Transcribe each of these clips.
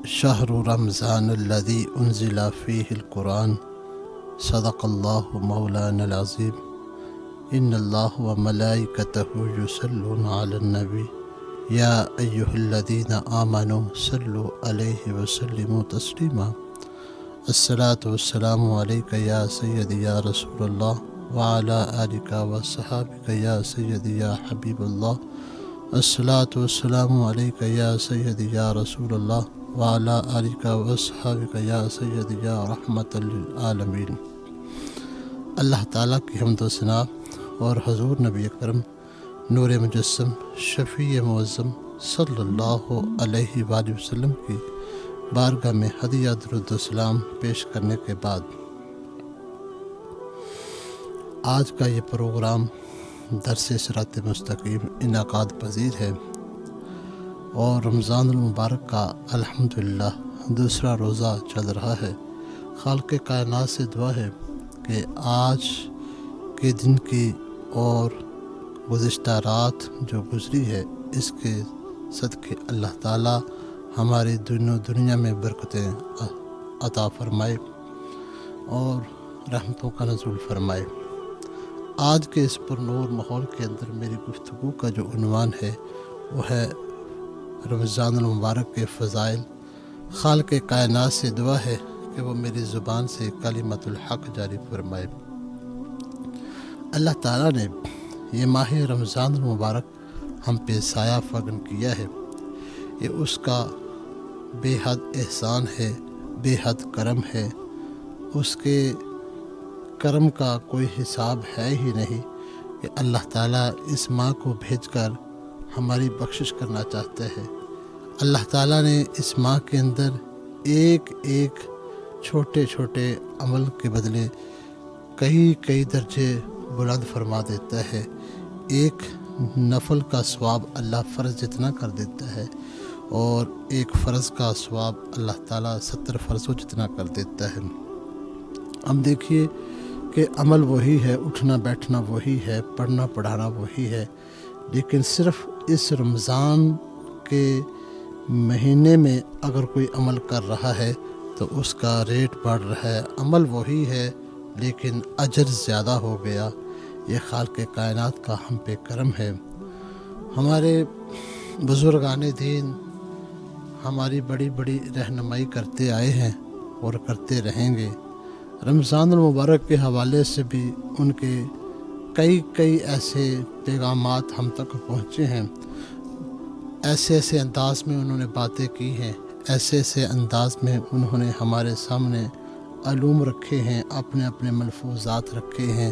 شہر رمضان الذی انزل فیہ القرآن صدق اللہ مولانا العظیم ان اللہ و ملائکتہ یصلون علی النبی یا ایہا الذین آمنوا صلوا علیہ وسلموا تسلیما الصلاۃ والسلام علیک یا سیدی یا رسول اللہ وعلی آلک وصحابک یا سیدی یا حبیب اللہ الصلاۃ والسلام علیک یا سیدی یا رسول اللہ وعلی آلک وصحابک یا سیدی یا رحمت للعالمین۔ اللہ تعالیٰ کی حمد و ثنا اور حضور نبی اکرم نور مجسم شفیع معظم صلی اللہ علیہ وآلہ وسلم کی بارگاہ میں ہدیہ درود و سلام پیش کرنے کے بعد آج کا یہ پروگرام درس صراط مستقیم انعقاد پذیر ہے اور رمضان المبارک کا الحمدللہ دوسرا روزہ چل رہا ہے۔ خالق کائنات سے دعا ہے کہ آج کے دن کی اور گزشتہ رات جو گزری ہے اس کے صدقے اللہ تعالی ہماری دنیا میں برکتیں عطا فرمائے اور رحمتوں کا نزول فرمائے۔ آج کے اس پرنور ماحول کے اندر میری گفتگو کا جو عنوان ہے وہ ہے رمضان المبارک کے فضائل۔ خالق کائنات سے دعا ہے کہ وہ میری زبان سے کلمۃ الحق جاری فرمائے۔ اللہ تعالیٰ نے یہ ماہ رمضان المبارک ہم پہ سایہ فگن کیا ہے، یہ اس کا بے حد احسان ہے، بے حد کرم ہے۔ اس کے کرم کا کوئی حساب ہے ہی نہیں کہ اللہ تعالیٰ اس ماہ کو بھیج کر ہماری بخشش کرنا چاہتا ہے۔ اللہ تعالیٰ نے اس ماہ کے اندر ایک ایک چھوٹے چھوٹے عمل کے بدلے کئی درجے بلند فرما دیتا ہے۔ ایک نفل کا ثواب اللہ فرض جتنا کر دیتا ہے اور ایک فرض کا ثواب اللہ تعالیٰ 70 فرضوں جتنا کر دیتا ہے۔ ہم دیکھیے کہ عمل وہی ہے، اٹھنا بیٹھنا وہی ہے، پڑھنا پڑھانا وہی ہے، لیکن صرف اس رمضان کے مہینے میں اگر کوئی عمل کر رہا ہے تو اس کا ریٹ بڑھ رہا ہے۔ عمل وہی ہے لیکن اجر زیادہ ہو گیا۔ یہ خالق کائنات کا ہم پہ کرم ہے۔ ہمارے بزرگان دین ہماری بڑی بڑی رہنمائی کرتے آئے ہیں اور کرتے رہیں گے۔ رمضان المبارک کے حوالے سے بھی ان کے کئی ایسے پیغامات ہم تک پہنچے ہیں، ایسے انداز میں انہوں نے باتیں کی ہیں، ایسے انداز میں انہوں نے ہمارے سامنے علوم رکھے ہیں، اپنے ملفوظات رکھے ہیں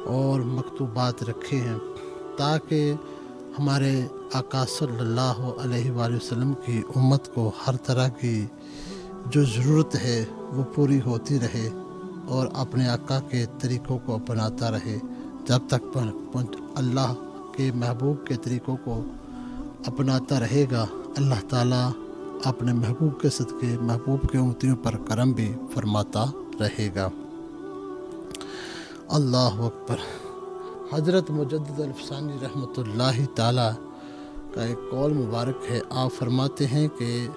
اور مکتوبات رکھے ہیں تاکہ ہمارے آقا صلی اللہ علیہ وآلہ وسلم کی امت کو ہر طرح کی جو ضرورت ہے وہ پوری ہوتی رہے اور اپنے آقا کے طریقوں کو اپناتا رہے۔ جب تک اللہ کے محبوب کے طریقوں کو اپناتا رہے گا، اللہ تعالیٰ اپنے محبوب کے صدقے محبوب کے امتیوں پر کرم بھی فرماتا رہے گا۔ اللہ اکبر۔ حضرت مجدد الفسانی رحمۃ اللہ تعالیٰ کا ایک قول مبارک ہے۔ آپ فرماتے ہیں کہ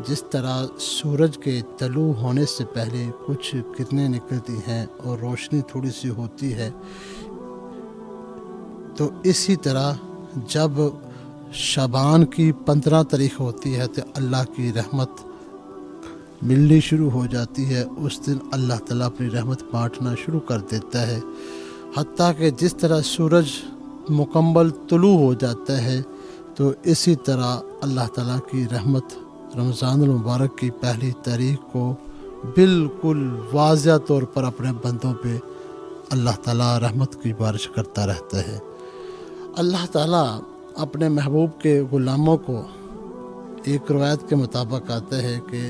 جس طرح سورج کے طلوع ہونے سے پہلے کچھ کرنیں نکلتی ہیں اور روشنی تھوڑی سی ہوتی ہے، تو اسی طرح جب شعبان کی 15 تاریخ ہوتی ہے تو اللہ کی رحمت ملنی شروع ہو جاتی ہے۔ اس دن اللہ تعالیٰ اپنی رحمت بانٹنا شروع کر دیتا ہے، حتیٰ کہ جس طرح سورج مکمل طلوع ہو جاتا ہے تو اسی طرح اللہ تعالیٰ کی رحمت رمضان المبارک کی پہلی تاریخ کو بالکل واضح طور پر اپنے بندوں پہ اللہ تعالیٰ رحمت کی بارش کرتا رہتا ہے۔ اللہ تعالیٰ اپنے محبوب کے غلاموں کو ایک روایت کے مطابق آتا ہے کہ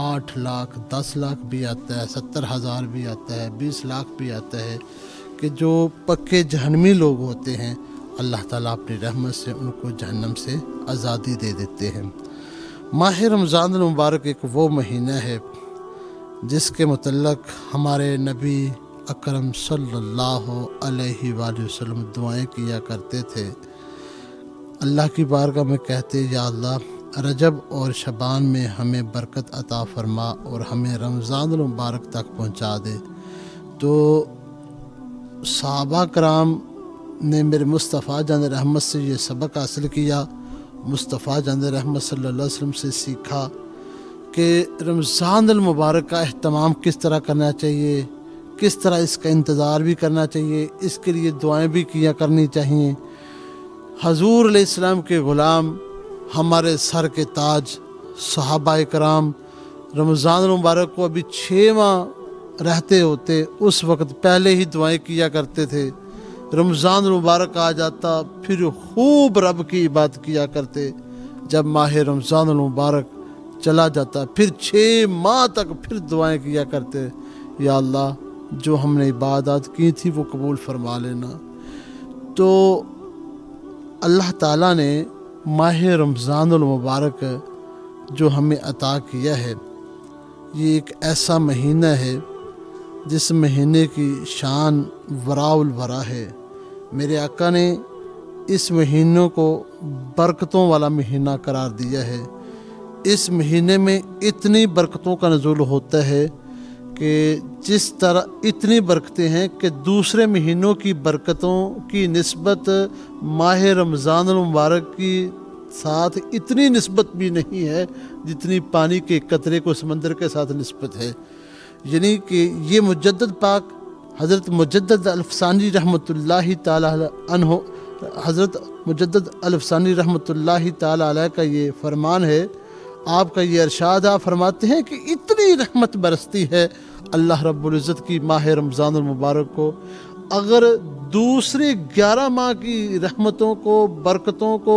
8 لاکھ 10 لاکھ بھی آتا ہے، 70,000 بھی آتا ہے، 20 لاکھ بھی آتا ہے کہ جو پکے جہنمی لوگ ہوتے ہیں اللہ تعالیٰ اپنی رحمت سے ان کو جہنم سے آزادی دے دیتے ہیں۔ ماہ رمضان المبارک ایک وہ مہینہ ہے جس کے متعلق ہمارے نبی اکرم صلی اللہ علیہ وآلہ وسلم دعائیں کیا کرتے تھے۔ اللہ کی بارگاہ میں کہتے، یا اللہ رجب اور شعبان میں ہمیں برکت عطا فرما اور ہمیں رمضان المبارک تک پہنچا دے۔ تو صحابہ کرام نے میرے مصطفیٰ جان رحمت سے یہ سبق حاصل کیا، مصطفیٰ جان رحمت صلی اللہ علیہ وسلم سے سیکھا کہ رمضان المبارک کا اہتمام کس طرح کرنا چاہیے، کس طرح اس کا انتظار بھی کرنا چاہیے، اس کے لیے دعائیں بھی کیا کرنی چاہیے۔ حضور علیہ السلام کے غلام، ہمارے سر کے تاج صحابہ کرام رمضان المبارک کو ابھی 6 ماہ رہتے ہوتے اس وقت پہلے ہی دعائیں کیا کرتے تھے۔ رمضان المبارک آ جاتا پھر خوب رب کی عبادت کیا کرتے۔ جب ماہ رمضان المبارک چلا جاتا پھر 6 ماہ تک پھر دعائیں کیا کرتے، یا اللہ جو ہم نے عبادات کی تھی وہ قبول فرما لینا۔ تو اللہ تعالیٰ نے ماہ رمضان المبارک جو ہمیں عطا کیا ہے، یہ ایک ایسا مہینہ ہے جس مہینے کی شان وراء الورا ہے۔ میرے آقا نے اس مہینوں کو برکتوں والا مہینہ قرار دیا ہے۔ اس مہینے میں اتنی برکتوں کا نزول ہوتا ہے کہ جس طرح اتنی برکتیں ہیں کہ دوسرے مہینوں کی برکتوں کی نسبت ماہ رمضان المبارک کی ساتھ اتنی نسبت بھی نہیں ہے جتنی پانی کے قطرے کو سمندر کے ساتھ نسبت ہے۔ یعنی کہ یہ مجدد پاک حضرت مجدد الفسانی رحمۃ اللہ تعالی عنہ، حضرت مجدد الفسانی رحمۃ اللہ تعالی علیہ کا یہ فرمان ہے، آپ کا یہ ارشاد، آپ فرماتے ہیں کہ اتنی رحمت برستی ہے اللہ رب العزت کی ماہ رمضان المبارک کو، اگر دوسرے 11 ماہ کی رحمتوں کو، برکتوں کو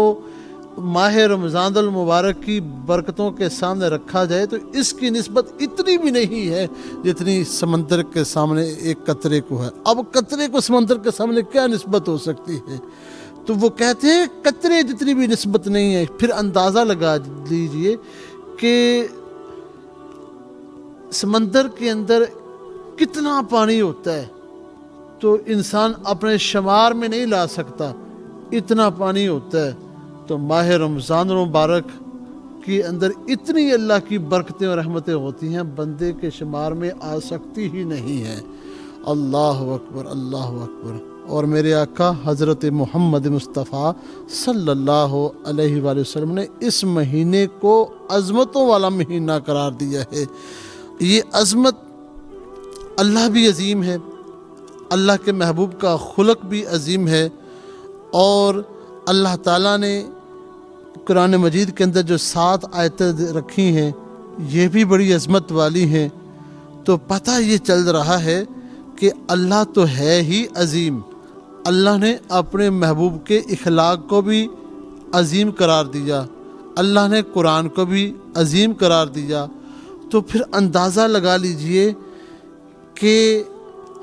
ماہ رمضان المبارک کی برکتوں کے سامنے رکھا جائے تو اس کی نسبت اتنی بھی نہیں ہے جتنی سمندر کے سامنے ایک قطرے کو ہے۔ اب قطرے کو سمندر کے سامنے کیا نسبت ہو سکتی ہے؟ تو وہ کہتے ہیں قطرے جتنی بھی نسبت نہیں ہے۔ پھر اندازہ لگا لیجئے کہ سمندر کے اندر کتنا پانی ہوتا ہے، تو انسان اپنے شمار میں نہیں لا سکتا، اتنا پانی ہوتا ہے۔ تو ماہ رمضان المبارک کے اندر اتنی اللہ کی برکتیں اور رحمتیں ہوتی ہیں، بندے کے شمار میں آ سکتی ہی نہیں ہے۔ اللہ اکبر، اللہ اکبر۔ اور میرے آقا حضرت محمد مصطفیٰ صلی اللہ علیہ وآلہ وسلم نے اس مہینے کو عظمتوں والا مہینہ قرار دیا ہے۔ یہ عظمت، اللہ بھی عظیم ہے، اللہ کے محبوب کا خلق بھی عظیم ہے، اور اللہ تعالیٰ نے قرآن مجید کے اندر جو 7 آیتیں رکھی ہیں یہ بھی بڑی عظمت والی ہیں۔ تو پتہ یہ چل رہا ہے کہ اللہ تو ہے ہی عظیم، اللہ نے اپنے محبوب کے اخلاق کو بھی عظیم قرار دیا، اللہ نے قرآن کو بھی عظیم قرار دیا۔ تو پھر اندازہ لگا لیجئے کہ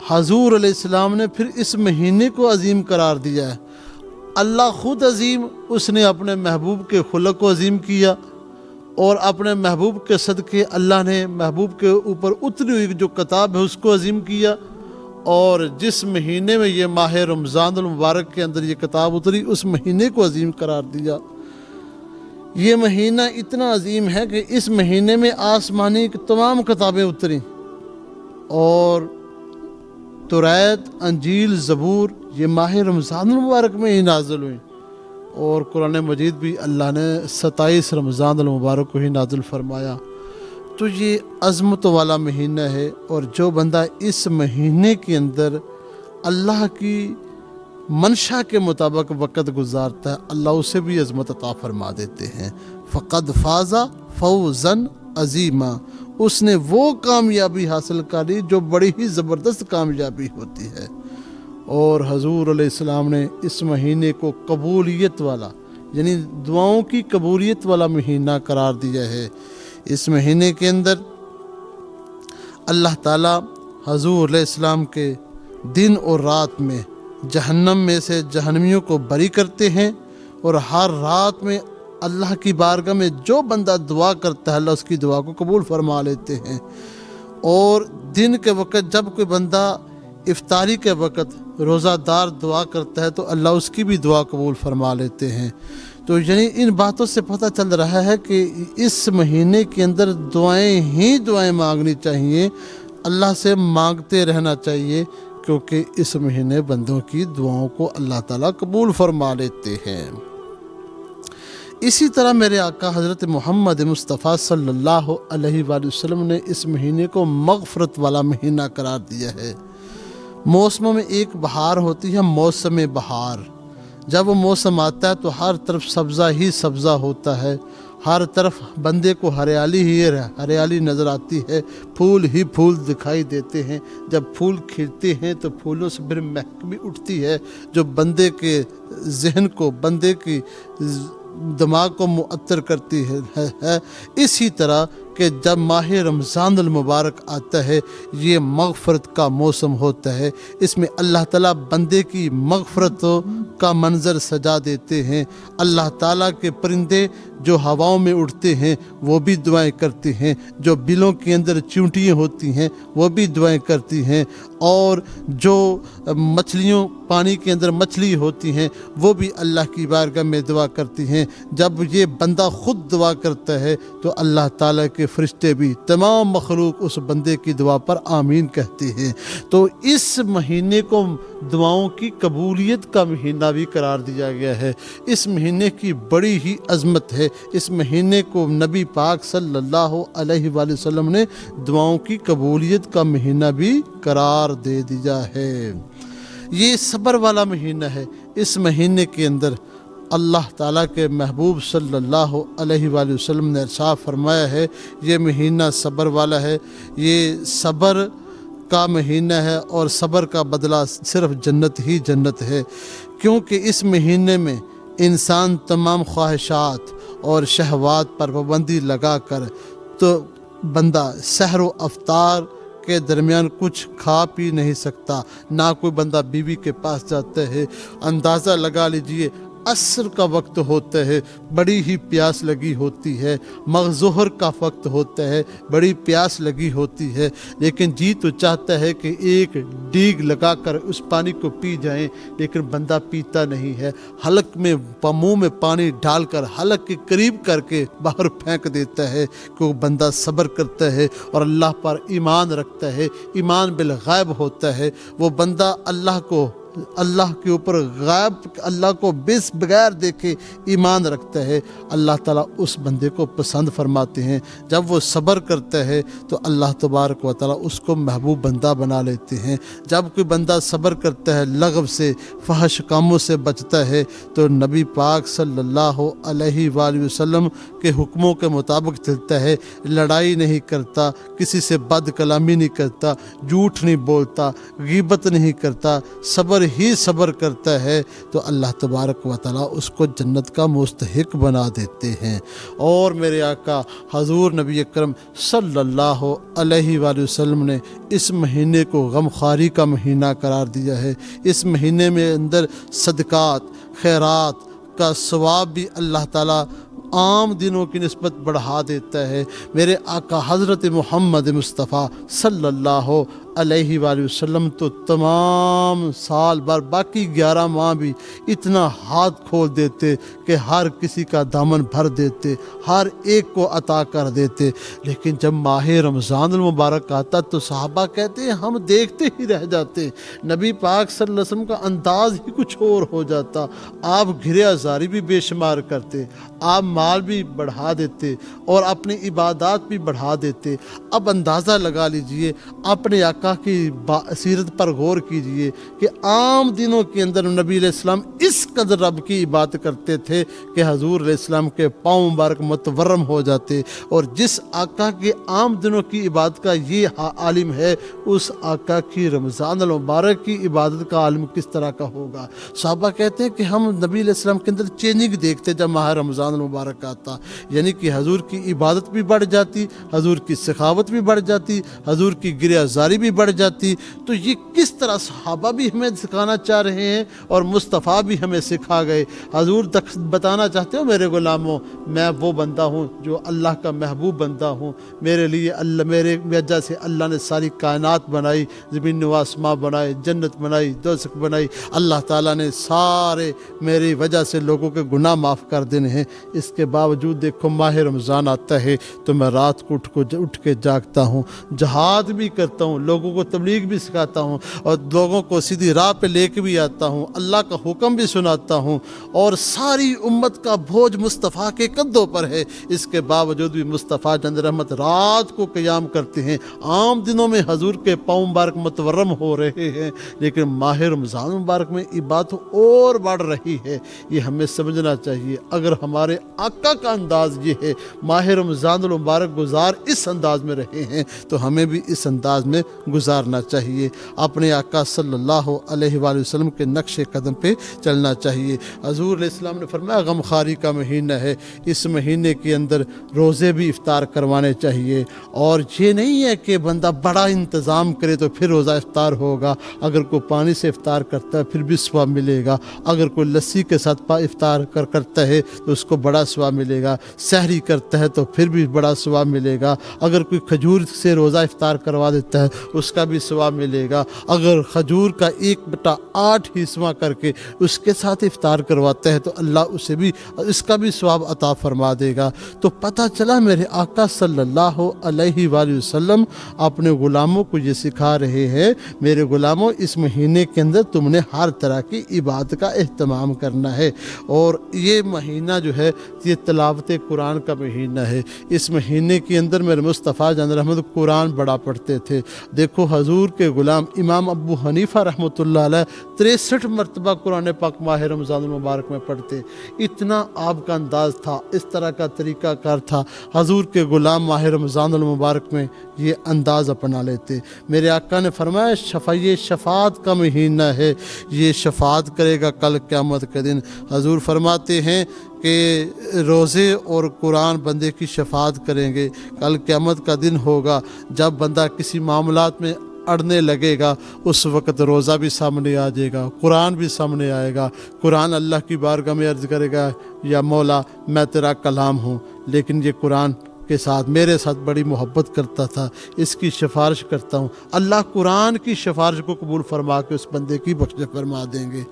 حضور علیہ السلام نے پھر اس مہینے کو عظیم قرار دیا ہے۔ اللہ خود عظیم، اس نے اپنے محبوب کے خلق کو عظیم کیا، اور اپنے محبوب کے صدقے اللہ نے محبوب کے اوپر اتری ہوئی جو کتاب ہے اس کو عظیم کیا، اور جس مہینے میں یہ ماہ رمضان المبارک کے اندر یہ کتاب اتری اس مہینے کو عظیم قرار دیا۔ یہ مہینہ اتنا عظیم ہے کہ اس مہینے میں آسمانی تمام کتابیں اتریں، اور توریت، انجیل، زبور یہ ماہ رمضان المبارک میں ہی نازل ہوئی، اور قرآن مجید بھی اللہ نے 27 رمضان المبارک کو ہی نازل فرمایا۔ تو یہ عظمت والا مہینہ ہے، اور جو بندہ اس مہینے کے اندر اللہ کی منشا کے مطابق وقت گزارتا ہے اللہ اسے بھی عظمت عطا فرما دیتے ہیں۔ فقد فاز فوزا عظیما، اس نے وہ کامیابی حاصل کری جو بڑی ہی زبردست کامیابی ہوتی ہے۔ اور حضور علیہ السلام نے اس مہینے کو قبولیت والا، یعنی دعاؤں کی قبولیت والا مہینہ قرار دیا ہے۔ اس مہینے کے اندر اللہ تعالیٰ حضور علیہ السلام کے دن اور رات میں جہنم میں سے جہنمیوں کو بری کرتے ہیں، اور ہر رات میں اللہ کی بارگاہ میں جو بندہ دعا کرتا ہے اللہ اس کی دعا کو قبول فرما لیتے ہیں۔ اور دن کے وقت جب کوئی بندہ افطاری کے وقت روزہ دار دعا کرتا ہے تو اللہ اس کی بھی دعا قبول فرما لیتے ہیں۔ تو یعنی ان باتوں سے پتہ چل رہا ہے کہ اس مہینے کے اندر دعائیں ہی دعائیں مانگنی چاہیے، اللہ سے مانگتے رہنا چاہیے، کیونکہ اس مہینے بندوں کی دعاؤں کو اللہ تعالیٰ قبول فرما لیتے ہیں۔ اسی طرح میرے آقا حضرت محمد مصطفیٰ صلی اللہ علیہ وآلہ وسلم نے اس مہینے کو مغفرت والا مہینہ قرار دیا ہے۔ موسموں میں ایک بہار ہوتی ہے، موسم بہار۔ جب وہ موسم آتا ہے تو ہر طرف سبزہ ہی سبزہ ہوتا ہے، ہر طرف بندے کو ہریالی ہی ہریالی نظر آتی ہے، پھول ہی پھول دکھائی دیتے ہیں۔ جب پھول کھلتے ہیں تو پھولوں سے پھر مہک بھی اٹھتی ہے، جو بندے کے ذہن کو، بندے کی دماغ کو معطر کرتی ہے۔ اسی طرح کہ جب ماہ رمضان المبارک آتا ہے، یہ مغفرت کا موسم ہوتا ہے۔ اس میں اللہ تعالیٰ بندے کی مغفرت کا منظر سجا دیتے ہیں۔ اللہ تعالیٰ کے پرندے جو ہواؤں میں اڑتے ہیں وہ بھی دعائیں کرتے ہیں، جو بلوں کے اندر چیونٹیاں ہوتی ہیں وہ بھی دعائیں کرتی ہیں، اور جو مچھلیوں پانی کے اندر مچھلی ہوتی ہیں وہ بھی اللہ کی بارگاہ میں دعا کرتی ہیں۔ جب یہ بندہ خود دعا کرتا ہے تو اللہ تعالیٰ کے فرشتے بھی، تمام مخلوق اس بندے کی دعا پر آمین کہتے ہیں۔ تو اس مہینے کو دعاؤں کی قبولیت کا مہینہ بھی قرار دیا گیا ہے۔ اس مہینے کی بڑی ہی عظمت ہے۔ اس مہینے کو نبی پاک صلی اللہ علیہ وآلہ وسلم نے دعاؤں کی قبولیت کا مہینہ بھی قرار دے دیا ہے۔ یہ صبر والا مہینہ ہے۔ اس مہینے کے اندر اللہ تعالیٰ کے محبوب صلی اللہ علیہ وآلہ وسلم نے ارشاد فرمایا ہے، یہ مہینہ صبر والا ہے، یہ صبر کا مہینہ ہے، اور صبر کا بدلہ صرف جنت ہی جنت ہے، کیونکہ اس مہینے میں انسان تمام خواہشات اور شہوات پر پابندی لگا کر تو بندہ سحر و افطار کے درمیان کچھ کھا پی نہیں سکتا، نہ کوئی بندہ بیوی کے پاس جاتا ہے۔ اندازہ لگا لیجئے عصر کا وقت ہوتا ہے، بڑی ہی پیاس لگی ہوتی ہے، مغظہر کا وقت ہوتا ہے، بڑی پیاس لگی ہوتی ہے، لیکن جی تو چاہتا ہے کہ ایک ڈیگ لگا کر اس پانی کو پی جائیں، لیکن بندہ پیتا نہیں ہے، حلق میں منہ میں پانی ڈال کر حلق کے قریب کر کے باہر پھینک دیتا ہے، کہ وہ بندہ صبر کرتا ہے اور اللہ پر ایمان رکھتا ہے، ایمان بالغیب ہوتا ہے۔ وہ بندہ اللہ کے اوپر غائب، اللہ کو بغیر دیکھے ایمان رکھتا ہے، اللہ تعالیٰ اس بندے کو پسند فرماتے ہیں۔ جب وہ صبر کرتا ہے تو اللہ تبارک و تعالیٰ اس کو محبوب بندہ بنا لیتے ہیں۔ جب کوئی بندہ صبر کرتا ہے، لغو سے، فحش کاموں سے بچتا ہے، تو نبی پاک صلی اللہ علیہ وآلہ وسلم کے حکموں کے مطابق چلتا ہے، لڑائی نہیں کرتا، کسی سے بد کلامی نہیں کرتا، جھوٹ نہیں بولتا، غیبت نہیں کرتا، صبر ہی صبر کرتا ہے، تو اللہ تبارک و تعالیٰ اس کو جنت کا مستحق بنا دیتے ہیں۔ اور میرے آقا حضور نبی اکرم صلی اللہ علیہ وآلہ وسلم نے اس مہینے کو غمخواری کا مہینہ قرار دیا ہے۔ اس مہینے میں اندر صدقات، خیرات کا ثواب بھی اللہ تعالیٰ عام دنوں کی نسبت بڑھا دیتا ہے۔ میرے آقا حضرت محمد مصطفیٰ صلی اللہ علیہ وآلہ وسلم تو تمام سال بھر، باقی 11 ماہ بھی اتنا ہاتھ کھول دیتے کہ ہر کسی کا دامن بھر دیتے، ہر ایک کو عطا کر دیتے، لیکن جب ماہ رمضان المبارک آتا تو صحابہ کہتے ہیں ہم دیکھتے ہی رہ جاتے، نبی پاک صلی اللہ علیہ وسلم کا انداز ہی کچھ اور ہو جاتا، آپ گھرے ازاری بھی بے شمار کرتے، آپ مال بھی بڑھا دیتے اور اپنی عبادات بھی بڑھا دیتے۔ اب اندازہ لگا لیجئے، اپنے آقا کی سیرت پر غور کیجئے کہ عام دنوں کے اندر نبی علیہ السلام اس قدر رب کی عبادت کرتے تھے کہ حضور علیہ السلام کے پاؤں مبارک متورم ہو جاتے، اور جس آقا کے عام دنوں کی عبادت کا یہ عالم ہے، اس آقا کی رمضان المبارک کی عبادت کا عالم کس طرح کا ہوگا۔ صحابہ کہتے ہیں کہ ہم نبی علیہ السلام کے اندر چینجنگ دیکھتے جب ماہ رمضان المبارک آتا، یعنی کہ حضور کی عبادت بھی بڑھ جاتی، حضور کی سخاوت بھی بڑھ جاتی، حضور کی گرہ ازاری بھی بڑھ جاتی۔ تو یہ کس طرح صحابہ بھی ہمیں سکھانا چاہ رہے ہیں اور مصطفیٰ بھی ہمیں ہمیں سکھا گئے۔ حضور بتانا چاہتے ہو میرے غلاموں، میں وہ بندہ ہوں جو اللہ کا محبوب بندہ ہوں، میرے لیے اللہ، میرے وجہ سے اللہ نے ساری کائنات بنائی، زمین و آسمان بنائے، جنت بنائی، دوزخ بنائی۔ اللہ تعالیٰ نے سارے میری وجہ سے لوگوں کے گناہ معاف کر دینے ہیں۔ اس کے باوجود دیکھو ماہ رمضان آتا ہے تو میں رات کو اٹھ کے جاگتا ہوں، جہاد بھی کرتا ہوں، لوگوں کو تبلیغ بھی سکھاتا ہوں، اور لوگوں کو سیدھی راہ پہ لے کے بھی آتا ہوں، اللہ کا حکم بھی سناتا ہوں، اور ساری امت کا بوجھ مصطفیٰ کے کندھوں پر ہے۔ اس کے باوجود بھی مصطفیٰ جان رحمت رات کو قیام کرتے ہیں۔ عام دنوں میں حضور کے پاؤں مبارک متورم ہو رہے ہیں، لیکن ماہ رمضان مبارک میں عبادت اور بڑھ رہی ہے۔ یہ ہمیں سمجھنا چاہیے۔ اگر ہمارے آقا کا انداز یہ ہے، ماہ رمضان المبارک گزار اس انداز میں رہے ہیں، تو ہمیں بھی اس انداز میں گزارنا چاہیے۔ اپنے آقا صلی اللہ علیہ وآلہ وسلم کے نقش قدم پہ چلنا چاہیے۔ حضور علیہ السلام نے فرمایا غم خواری کا مہینہ ہے، اس مہینے کے اندر روزے بھی افطار کروانے چاہیے، اور یہ نہیں ہے کہ بندہ بڑا انتظام کرے تو پھر روزہ افطار ہوگا۔ اگر کوئی پانی سے افطار کرتا ہے پھر بھی ثواب ملے گا، اگر کوئی لسی کے ساتھ افطار کرتا ہے تو اس کو بڑا ثواب ملے گا، سحری کرتا ہے تو پھر بھی بڑا ثواب ملے گا، اگر کوئی کھجور سے روزہ افطار کروا دیتا ہے اس کا بھی ثواب ملے گا، اگر کھجور کا 1/8 حصہ کر کے اس کے ساتھ افطار کرواتا ہے تو اللہ اسے بھی اس کا بھی ثواب عطا فرما دے گا۔ تو پتہ چلا میرے آقا صلی اللہ علیہ وآلہ وسلم اپنے غلاموں کو یہ سکھا رہے ہیں، میرے غلاموں اس مہینے کے اندر تم نے ہر طرح کی عبادت کا اہتمام کرنا ہے۔ اور یہ مہینہ جو ہے یہ تلاوت قرآن کا مہینہ ہے۔ اس مہینے کے اندر میرے مصطفیٰ جان رحمت قرآن بڑا پڑھتے تھے۔ دیکھو حضور کے غلام امام ابو حنیفہ رحمۃ اللہ علیہ 63 مرتبہ قرآن پاک ماہ رمضان المبارک میں پڑھتے۔ اتنا آپ کا انداز تھا، اس طرح کا طریقہ کار تھا، حضور کے غلام ماہ رمضان المبارک میں یہ انداز اپنا لیتے۔ میرے آقا نے فرمایا یہ شفاعت کا مہینہ ہے، یہ شفاعت کرے گا کل قیامت کے دن۔ حضور فرماتے ہیں کہ روزے اور قرآن بندے کی شفاعت کریں گے۔ کل قیامت کا دن ہوگا جب بندہ کسی معاملات میں اڑنے لگے گا، اس وقت روزہ بھی سامنے آ جائے گا، قرآن بھی سامنے آئے گا۔ قرآن اللہ کی بارگاہ میں عرض کرے گا یا مولا میں تیرا کلام ہوں، لیکن یہ قرآن کے ساتھ میرے ساتھ بڑی محبت کرتا تھا، اس کی سفارش کرتا ہوں۔ اللہ قرآن کی سفارش کو قبول فرما کے اس بندے کی بخشش فرما دیں گے۔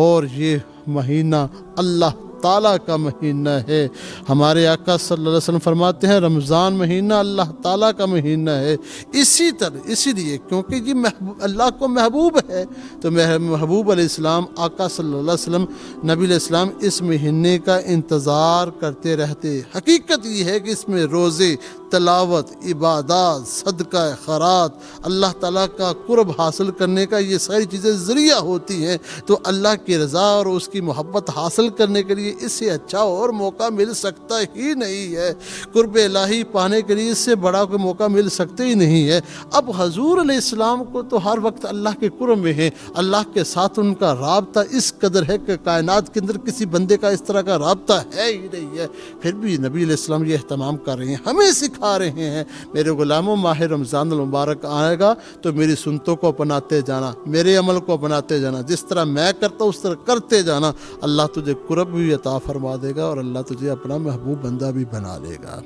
اور یہ مہینہ اللہ تعالیٰ کا مہینہ ہے۔ ہمارے آقا صلی اللہ علیہ وسلم فرماتے ہیں رمضان مہینہ اللہ تعالیٰ کا مہینہ ہے۔ اسی لیے کیونکہ یہ اللہ کو محبوب ہے، تو محبوب علیہ السلام آقا صلی اللہ علیہ وسلم نبی علیہ السلام اس مہینے کا انتظار کرتے رہتے۔ حقیقت یہ ہے کہ اس میں روزے، تلاوت، عبادات، صدقہ خیرات، اللہ تعالیٰ کا قرب حاصل کرنے کا یہ ساری چیزیں ذریعہ ہوتی ہیں۔ تو اللہ کی رضا اور اس کی محبت حاصل کرنے کے لیے اس سے اچھا اور موقع مل سکتا ہی نہیں ہے۔ قرب الہی پانے کے لیے اس سے بڑا کوئی موقع مل سکتا ہی نہیں ہے۔ اب حضور علیہ السلام کو تو ہر وقت اللہ کے قرب میں ہے، اللہ کے ساتھ ان کا رابطہ اس قدر ہے کہ کائنات کے اندر کسی بندے کا اس طرح کا رابطہ ہے ہی نہیں ہے۔ پھر بھی نبی علیہ السلام یہ اہتمام کر رہے ہیں، ہمیں سکھا رہے ہیں میرے غلاموں ماہ رمضان المبارک آئے گا تو میری سنتوں کو اپناتے جانا، میرے عمل کو اپناتے جانا، جس طرح میں کرتا ہوں اس طرح کرتے جانا، اللہ تجھے قرب بھی عطا فرما دے گا اور اللہ تجھے اپنا محبوب بندہ بھی بنا لے گا۔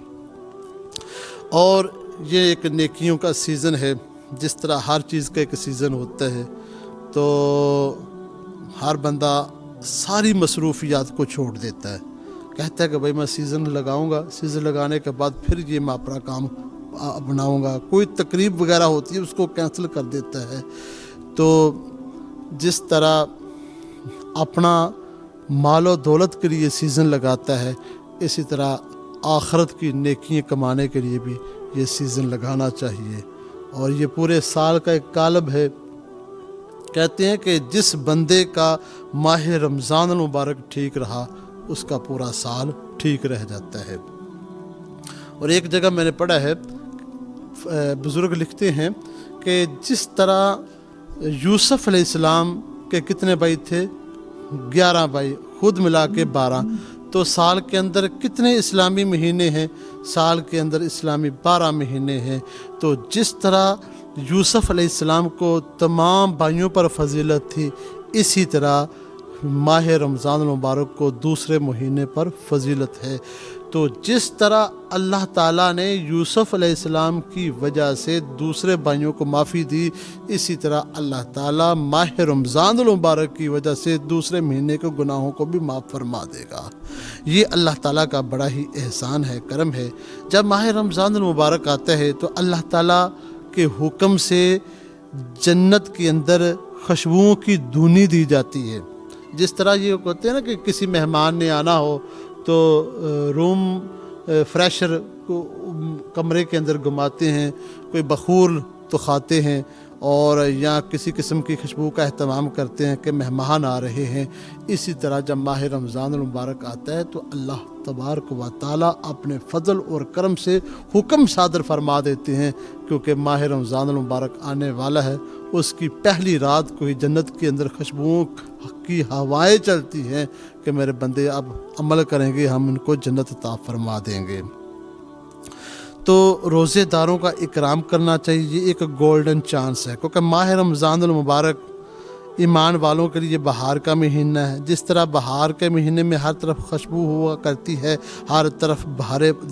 اور یہ ایک نیکیوں کا سیزن ہے، جس طرح ہر چیز کا ایک سیزن ہوتا ہے، تو ہر بندہ ساری مصروفیات کو چھوڑ دیتا ہے، کہتا ہے کہ بھائی میں سیزن لگاؤں گا، سیزن لگانے کے بعد پھر یہ میں اپنا کام اپناؤں گا، کوئی تقریب وغیرہ ہوتی ہے اس کو کینسل کر دیتا ہے۔ تو جس طرح اپنا مال و دولت کے لیے سیزن لگاتا ہے، اسی طرح آخرت کی نیکیاں کمانے کے لیے بھی یہ سیزن لگانا چاہیے۔ اور یہ پورے سال کا ایک کالب ہے۔ کہتے ہیں کہ جس بندے کا ماہ رمضان المبارک ٹھیک رہا اس کا پورا سال ٹھیک رہ جاتا ہے۔ اور ایک جگہ میں نے پڑھا ہے، بزرگ لکھتے ہیں کہ جس طرح یوسف علیہ السلام کے کتنے بھائی تھے؟ 11 بھائی، خود ملا کے 12، تو سال کے اندر کتنے اسلامی مہینے ہیں؟ سال کے اندر اسلامی 12 مہینے ہیں۔ تو جس طرح یوسف علیہ السلام کو تمام بھائیوں پر فضیلت تھی، اسی طرح ماہ رمضان المبارک کو دوسرے مہینے پر فضیلت ہے۔ تو جس طرح اللہ تعالیٰ نے یوسف علیہ السلام کی وجہ سے دوسرے بھائیوں کو معافی دی، اسی طرح اللہ تعالیٰ ماہ رمضان المبارک کی وجہ سے دوسرے مہینے کے گناہوں کو بھی معاف فرما دے گا۔ یہ اللہ تعالیٰ کا بڑا ہی احسان ہے، کرم ہے۔ جب ماہ رمضان المبارک آتا ہے تو اللہ تعالیٰ کے حکم سے جنت کے اندر خوشبوؤں کی دھونی دی جاتی ہے۔ جس طرح یہ کہتے ہیں نا کہ کسی مہمان نے آنا ہو تو روم فریشر کو کمرے کے اندر گھماتے ہیں، کوئی بخور تو کھاتے ہیں، اور یا کسی قسم کی خوشبو کا اہتمام کرتے ہیں کہ مہمان آ رہے ہیں۔ اسی طرح جب ماہ رمضان المبارک آتا ہے تو اللہ تبارک و تعالیٰ اپنے فضل اور کرم سے حکم صادر فرما دیتے ہیں، کیونکہ ماہ رمضان المبارک آنے والا ہے، اس کی پہلی رات کو ہی جنت کے اندر خوشبوؤں کی ہوائیں چلتی ہیں کہ میرے بندے اب عمل کریں گے، ہم ان کو جنت عطا فرما دیں گے۔ تو روزے داروں کا اکرام کرنا چاہیے، یہ ایک گولڈن چانس ہے، کیونکہ ماہ رمضان المبارک ایمان والوں کے لیے بہار کا مہینہ ہے۔ جس طرح بہار کے مہینے میں ہر طرف خوشبو ہوا کرتی ہے، ہر طرف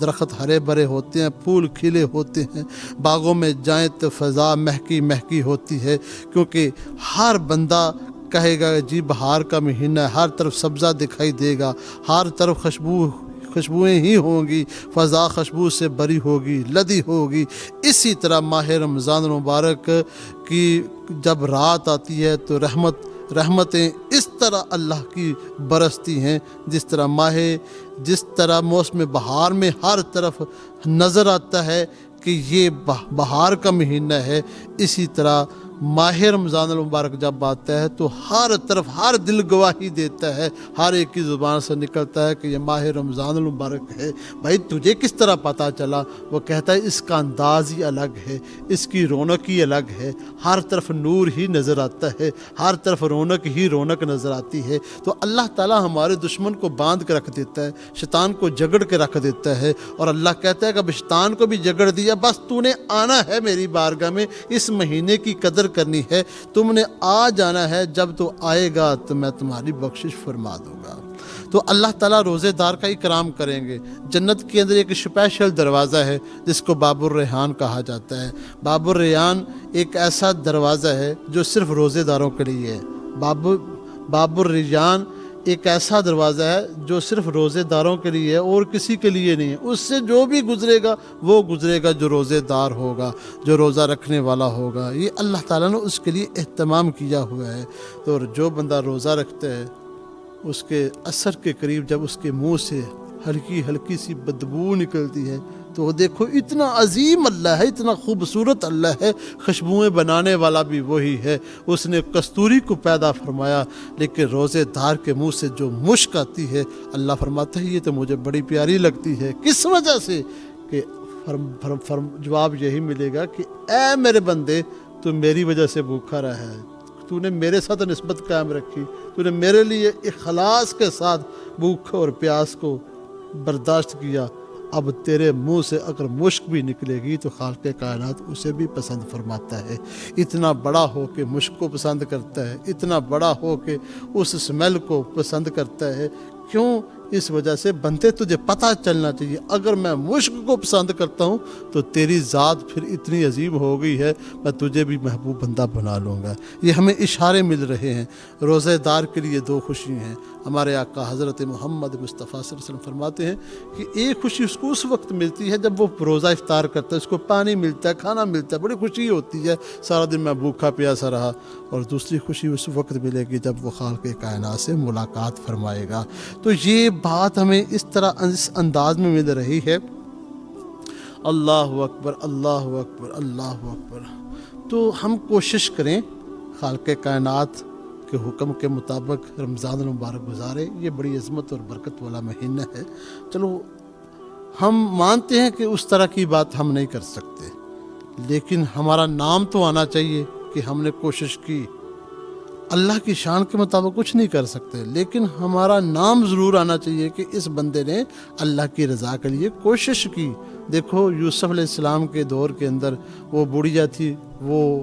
درخت ہرے بھرے ہوتے ہیں، پھول کھلے ہوتے ہیں، باغوں میں جائیں تو فضا مہکی مہکی ہوتی ہے، کیونکہ ہر بندہ کہے گا جی بہار کا مہینہ ہے، ہر طرف سبزہ دکھائی دے گا، ہر طرف خوشبوئیں ہی ہوں گی، فضا خوشبو سے بری ہوگی، لدی ہوگی۔ اسی طرح ماہ رمضان المبارک کی جب رات آتی ہے تو رحمتیں اس طرح اللہ کی برستی ہیں، جس طرح موسم بہار میں ہر طرف نظر آتا ہے کہ یہ بہار کا مہینہ ہے، اسی طرح ماہ رمضان المبارک جب آتا ہے تو ہر طرف ہر دل گواہی دیتا ہے، ہر ایک کی زبان سے نکلتا ہے کہ یہ ماہ رمضان المبارک ہے۔ بھائی تجھے کس طرح پتہ چلا؟ وہ کہتا ہے اس کا انداز ہی الگ ہے، اس کی رونق ہی الگ ہے، ہر طرف نور ہی نظر آتا ہے، ہر طرف رونق ہی رونق نظر آتی ہے۔ تو اللہ تعالیٰ ہمارے دشمن کو باندھ کے رکھ دیتا ہے، شیطان کو جگڑ کے رکھ دیتا ہے، اور اللہ کہتا ہے کہ اب شیطان کو بھی جگڑ دیا، بس تو نے آنا ہے میری بارگاہ میں، اس مہینے کی قدر کرنی ہے، تم نے آ جانا ہے، جب تو آئے گا تو میں تمہاری بخشش فرما دوں گا۔ تو اللہ تعالیٰ روزے دار کا اکرام کریں گے۔ جنت کے اندر ایک اسپیشل دروازہ ہے جس کو باب الریحان کہا جاتا ہے۔ باب الریحان ایک ایسا دروازہ ہے جو صرف روزے داروں کے لیے ہے۔ باب الریحان ایک ایسا دروازہ ہے جو صرف روزے داروں کے لیے ہے اور کسی کے لیے نہیں ہے۔ اس سے جو بھی گزرے گا وہ گزرے گا جو روزے دار ہوگا، جو روزہ رکھنے والا ہوگا۔ یہ اللہ تعالیٰ نے اس کے لیے اہتمام کیا ہوا ہے۔ تو جو بندہ روزہ رکھتا ہے اس کے عصر کے قریب جب اس کے منہ سے ہلکی سی بدبو نکلتی ہے تو وہ دیکھو اتنا عظیم اللہ ہے، اتنا خوبصورت اللہ ہے، خوشبوئیں بنانے والا بھی وہی ہے۔ اس نے کستوری کو پیدا فرمایا، لیکن روزے دار کے منہ سے جو مشک آتی ہے اللہ فرماتا ہے یہ تو مجھے بڑی پیاری لگتی ہے۔ کس وجہ سے؟ کہ جواب یہی ملے گا کہ اے میرے بندے تو میری وجہ سے بھوکا رہا ہے، تو نے میرے ساتھ نسبت قائم رکھی، تو نے میرے لیے اخلاص کے ساتھ بھوک اور پیاس کو برداشت کیا، اب تیرے منہ سے اگر مشک بھی نکلے گی تو خالق کائنات اسے بھی پسند فرماتا ہے۔ اتنا بڑا ہو کے مشک کو پسند کرتا ہے، اتنا بڑا ہو کے اس اسمیل کو پسند کرتا ہے۔ کیوں؟ اس وجہ سے بنتے تجھے پتہ چلنا چاہیے اگر میں مشک کو پسند کرتا ہوں تو تیری ذات پھر اتنی عظیم ہو گئی ہے، میں تجھے بھی محبوب بندہ بنا لوں گا۔ یہ ہمیں اشارے مل رہے ہیں۔ روزہ دار کے لیے دو خوشی ہیں۔ ہمارے آقا حضرت محمد مصطفیٰ صلی اللہ علیہ وسلم فرماتے ہیں کہ ایک خوشی اس کو اس وقت ملتی ہے جب وہ روزہ افطار کرتا ہے، اس کو پانی ملتا ہے، کھانا ملتا ہے، بڑی خوشی ہوتی ہے، سارا دن میں بھوکا پیاسا رہا۔ اور دوسری خوشی اس وقت ملے گی جب وہ خالق کائنات سے ملاقات فرمائے گا۔ تو یہ بات ہمیں اس طرح اس انداز میں مل رہی ہے۔ اللہ اکبر، اللہ اکبر، اللہ اکبر۔ تو ہم کوشش کریں خالق کائنات کے حکم کے مطابق رمضان المبارک گزارے۔ یہ بڑی عظمت اور برکت والا مہینہ ہے۔ چلو ہم مانتے ہیں کہ اس طرح کی بات ہم نہیں کر سکتے، لیکن ہمارا نام تو آنا چاہیے کہ ہم نے کوشش کی۔ اللہ کی شان کے مطابق کچھ نہیں کر سکتے، لیکن ہمارا نام ضرور آنا چاہیے کہ اس بندے نے اللہ کی رضا کے لیے کوشش کی۔ دیکھو یوسف علیہ السلام کے دور کے اندر وہ بڑھیا تھی، وہ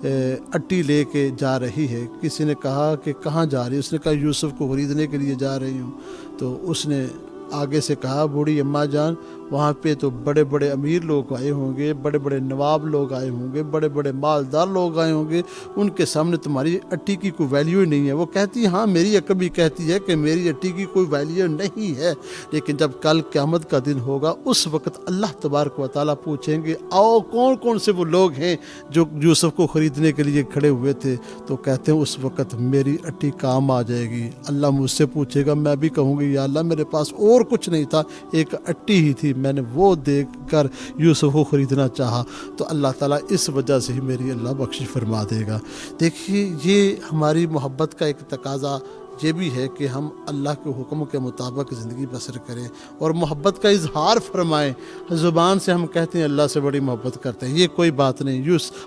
اٹی لے کے جا رہی ہے۔ کسی نے کہا کہ کہاں جا رہی ہے؟ اس نے کہا یوسف کو خریدنے کے لیے جا رہی ہوں۔ تو اس نے آگے سے کہا بوڑھی اماں جان وہاں پہ تو بڑے بڑے امیر لوگ آئے ہوں گے، بڑے بڑے نواب لوگ آئے ہوں گے، بڑے بڑے مالدار لوگ آئے ہوں گے، ان کے سامنے تمہاری اٹی کی کوئی ویلیو ہی نہیں ہے۔ وہ کہتی ہے ہاں میری عقل بھی کہتی ہے کہ میری اٹی کی کوئی ویلیو نہیں ہے، لیکن جب کل قیامت کا دن ہوگا اس وقت اللہ تبارک و تعالیٰ پوچھیں گے آؤ کون کون سے وہ لوگ ہیں جو یوسف کو خریدنے کے لیے کھڑے ہوئے تھے؟ تو کہتے ہیں اس وقت میری اٹی کام آ جائے گی۔ اللہ مجھ سے پوچھے گا، میں بھی کہوں گی یا اللہ میرے پاس اور کچھ نہیں تھا، ایک اٹی ہی تھی، میں نے وہ دیکھ کر یوسف کو خریدنا چاہا، تو اللہ تعالیٰ اس وجہ سے ہی میری اللہ بخشش فرما دے گا۔ دیکھیے یہ ہماری محبت کا ایک تقاضا یہ بھی ہے کہ ہم اللہ کے حکم کے مطابق زندگی بسر کریں اور محبت کا اظہار فرمائیں۔ زبان سے ہم کہتے ہیں اللہ سے بڑی محبت کرتے ہیں، یہ کوئی بات نہیں۔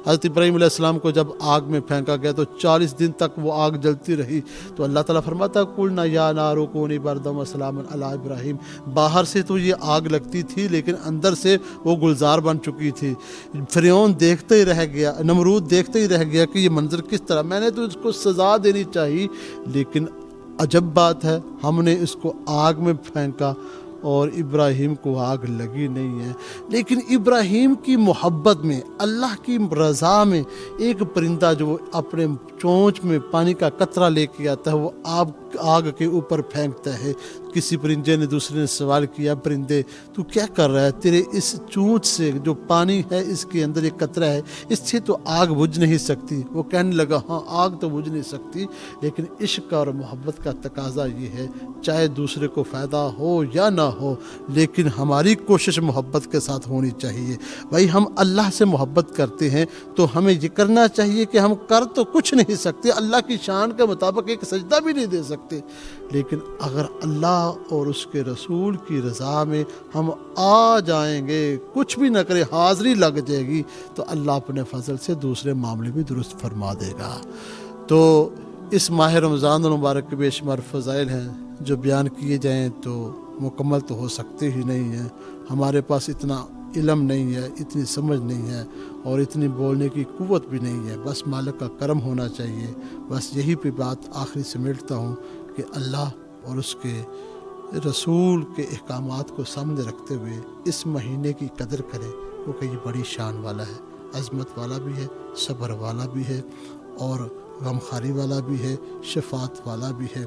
حضرت ابراہیم علیہ السلام کو جب آگ میں پھینکا گیا تو 40 دن تک وہ آگ جلتی رہی، تو اللہ تعالیٰ فرماتا قلنا یا نار کونی بردا وسلاما علی ابراہیم۔ باہر سے تو یہ آگ لگتی تھی لیکن اندر سے وہ گلزار بن چکی تھی۔ فرعون دیکھتے ہی رہ گیا، نمرود دیکھتے ہی رہ گیا کہ یہ منظر کس طرح، میں نے تو اس کو سزا دینی چاہیے، لیکن عجب بات ہے ہم نے اس کو آگ میں پھینکا اور ابراہیم کو آگ لگی نہیں ہے۔ لیکن ابراہیم کی محبت میں، اللہ کی رضا میں، ایک پرندہ جو اپنے چونچ میں پانی کا قطرہ لے کے آتا ہے وہ آگ کے اوپر پھینکتا ہے۔ کسی پرندے نے دوسرے نے سوال کیا پرندے تو کیا کر رہا ہے؟ تیرے اس چونچ سے جو پانی ہے اس کے اندر ایک قطرہ ہے، اس سے تو آگ بجھ نہیں سکتی۔ وہ کہنے لگا ہاں آگ تو بجھ نہیں سکتی، لیکن عشق اور محبت کا تقاضا یہ ہے چاہے دوسرے کو فائدہ ہو یا نہ ہو، لیکن ہماری کوشش محبت کے ساتھ ہونی چاہیے۔ بھائی ہم اللہ سے محبت کرتے ہیں تو ہمیں یہ کرنا چاہیے کہ ہم کر تو کچھ نہیں سکتے، اللہ کی شان کے مطابق ایک سجدہ بھی نہیں دے سکتے، لیکن اگر اللہ اور اس کے رسول کی رضا میں ہم آ جائیں گے، کچھ بھی نہ کرے، حاضری لگ جائے گی، تو اللہ اپنے فضل سے دوسرے معاملے بھی درست فرما دے گا۔ تو اس ماہ رمضان المبارک کے بے شمار فضائل ہیں جو بیان کیے جائیں تو مکمل تو ہو سکتے ہی نہیں ہیں، ہمارے پاس اتنا علم نہیں ہے، اتنی سمجھ نہیں ہے اور اتنی بولنے کی قوت بھی نہیں ہے، بس مالک کا کرم ہونا چاہیے۔ بس یہی پہ بات آخری سمیٹتا ہوں کہ اللہ اور اس کے رسول کے احکامات کو سامنے رکھتے ہوئے اس مہینے کی قدر کرے، کیونکہ یہ بڑی شان والا ہے، عظمت والا بھی ہے، صبر والا بھی ہے اور غمخواری والا بھی ہے، شفاعت والا بھی ہے۔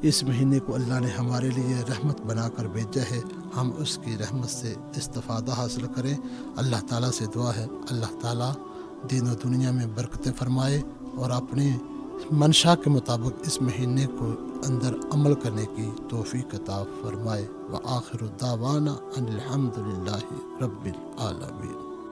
اس مہینے کو اللہ نے ہمارے لیے رحمت بنا کر بھیجا ہے، ہم اس کی رحمت سے استفادہ حاصل کریں۔ اللہ تعالیٰ سے دعا ہے اللہ تعالیٰ دین و دنیا میں برکتیں فرمائے اور اپنے منشا کے مطابق اس مہینے کو اندر عمل کرنے کی توفیق عطا فرمائے۔ وآخر دعوانا ان الحمد للہ رب العالمین۔